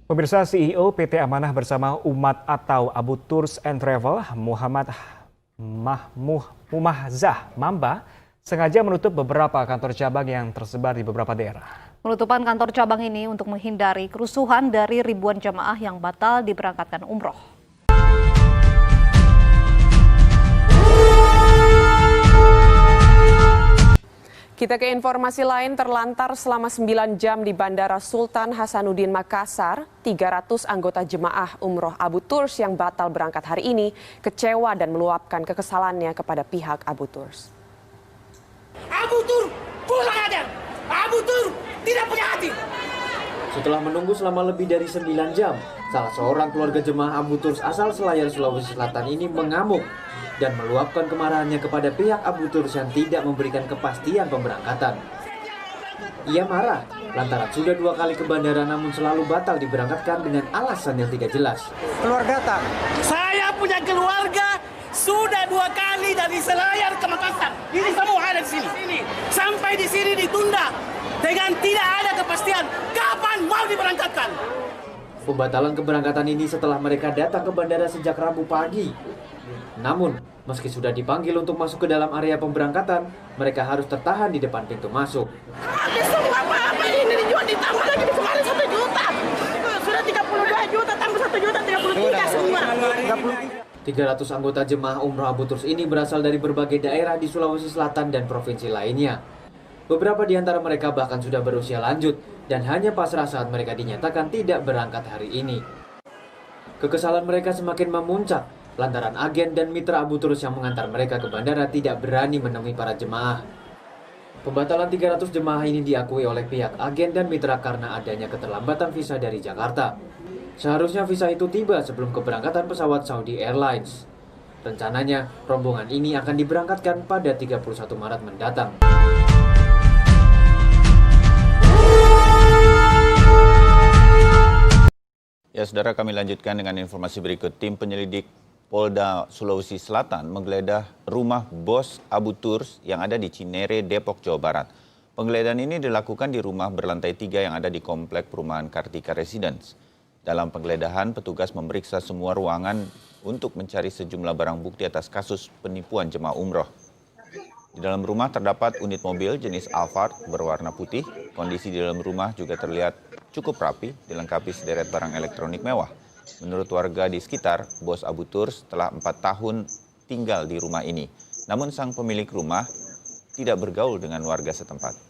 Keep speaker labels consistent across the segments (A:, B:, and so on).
A: Pemirsa, CEO PT Amanah Bersama Umat atau Abu Tours and Travel, Muhammad Mumahzah Mamba, sengaja menutup beberapa kantor cabang yang tersebar di beberapa daerah.
B: Penutupan kantor cabang ini untuk menghindari kerusuhan dari ribuan jamaah yang batal diberangkatkan umroh.
C: Kita ke informasi lain, terlantar selama 9 jam di Bandara Sultan Hasanuddin Makassar, 300 anggota jemaah umroh Abu Tours yang batal berangkat hari ini kecewa dan meluapkan kekesalannya kepada pihak Abu Tours.
D: Abu Tours pulang aja! Abu Tours tidak punya hati!
E: Setelah menunggu selama lebih dari 9 jam, salah seorang keluarga jemaah Abu Tours asal Selayar, Sulawesi Selatan ini mengamuk dan meluapkan kemarahannya kepada pihak Abu Tours yang tidak memberikan kepastian pemberangkatan. Ia marah lantaran sudah 2 kali ke bandara namun selalu batal diberangkatkan dengan alasan yang tidak jelas.
D: Keluarga tak? Saya punya keluarga sudah 2 kali dari Selayar ke Makassar. Ini semua ada di sini. Sampai di sini ditunda dengan tidak ada kepastian kapan mau diberangkatkan.
E: Pembatalan keberangkatan ini setelah mereka datang ke bandara sejak Rabu pagi. Namun, meski sudah dipanggil untuk masuk ke dalam area pemberangkatan, mereka harus tertahan di depan pintu masuk.
D: Habis semua apa ini dijual ditambah lagi kemarin 1 juta. Sudah 32 juta tambah 1 juta 33 semua.
E: 300 anggota jemaah umroh Abu Tours ini berasal dari berbagai daerah di Sulawesi Selatan dan provinsi lainnya. Beberapa di antara mereka bahkan sudah berusia lanjut dan hanya pasrah saat mereka dinyatakan tidak berangkat hari ini. Kekesalan mereka semakin memuncak lantaran agen dan mitra Abu Tours yang mengantar mereka ke bandara tidak berani menemui para jemaah. Pembatalan 300 jemaah ini diakui oleh pihak agen dan mitra karena adanya keterlambatan visa dari Jakarta. Seharusnya visa itu tiba sebelum keberangkatan pesawat Saudi Airlines. Rencananya, rombongan ini akan diberangkatkan pada 31 Maret mendatang.
F: Ya, saudara, kami lanjutkan dengan informasi berikut. Tim penyelidik Polda Sulawesi Selatan menggeledah rumah bos Abu Tours yang ada di Cinere, Depok, Jawa Barat. Penggeledahan ini dilakukan di rumah berlantai 3 yang ada di Komplek Perumahan Kartika Residence. Dalam penggeledahan, petugas memeriksa semua ruangan untuk mencari sejumlah barang bukti atas kasus penipuan jemaah umroh. Di dalam rumah terdapat unit mobil jenis Alphard berwarna putih. Kondisi di dalam rumah juga terlihat cukup rapi, dilengkapi sederet barang elektronik mewah. Menurut warga di sekitar, bos Abu Tours telah 4 tahun tinggal di rumah ini. Namun sang pemilik rumah tidak bergaul dengan warga setempat.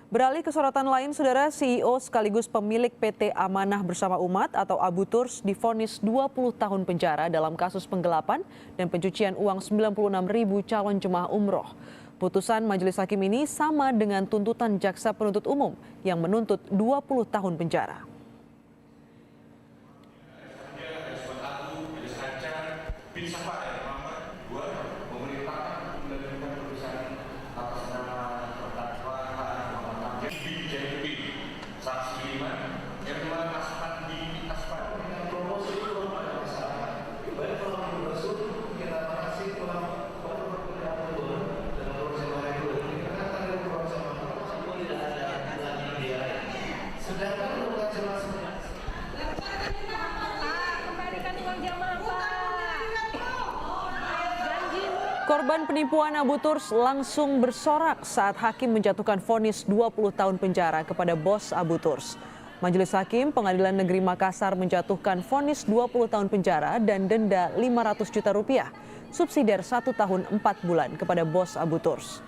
C: Beralih ke sorotan lain, saudara, CEO sekaligus pemilik PT Amanah Bersama Umat atau Abu Tours divonis 20 tahun penjara dalam kasus penggelapan dan pencucian uang 96.000 calon jemaah umroh. Putusan majelis hakim ini sama dengan tuntutan jaksa penuntut umum yang menuntut 20 tahun penjara. Korban penipuan Abu Tours langsung bersorak saat hakim menjatuhkan vonis 20 tahun penjara kepada bos Abu Tours. Majelis Hakim Pengadilan Negeri Makassar menjatuhkan vonis 20 tahun penjara dan denda 500 juta rupiah, subsidiar 1 tahun 4 bulan kepada bos Abu Tours.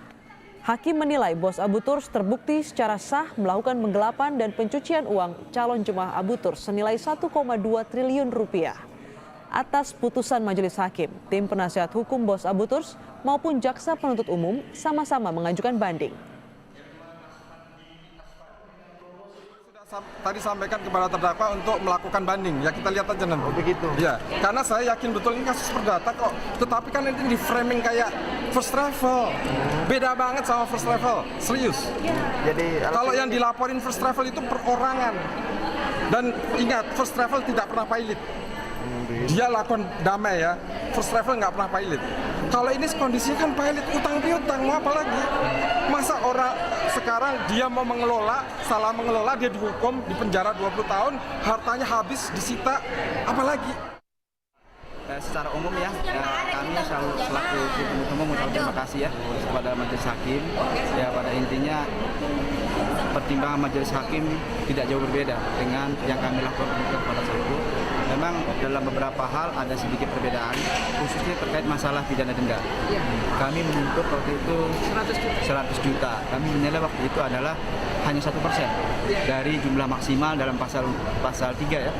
C: Hakim menilai bos Abu Tours terbukti secara sah melakukan penggelapan dan pencucian uang calon jemaah Abu Tours senilai 1,2 triliun rupiah. Atas putusan majelis hakim, tim penasihat hukum bos Abu Tours maupun jaksa penuntut umum sama-sama mengajukan banding.
G: Tadi sampaikan kepada terdakwa untuk melakukan banding, ya kita lihat aja nanti. Oh begitu? Ya, karena saya yakin betul ini kasus perdata kok. Tetapi kan ini di framing kayak first travel. Beda banget sama first travel, serius.
H: Jadi
G: kalau yang dilaporin first travel itu perorangan. Dan ingat, first travel tidak pernah pilot. Dia lakukan damai ya. first travel nggak pernah pilot. Kalau ini kondisinya kan pilot, utang piutang, mau apa lagi? Masa orang sekarang dia mau mengelola, salah mengelola, dia dihukum, di penjara 20 tahun, hartanya habis, disita, apalagi?
H: Secara umum ya, kami selaku penuntut umum mengucapkan terima kasih ya kepada majelis hakim. Ya pada intinya pertimbangan majelis hakim tidak jauh berbeda dengan yang kami lakukan pada saat itu. Memang dalam beberapa hal ada sedikit perbedaan, khususnya terkait masalah pidana denda. Kami menuntut waktu itu 100 juta. Kami menilai waktu itu adalah hanya 1% dari jumlah maksimal dalam pasal 3 ya.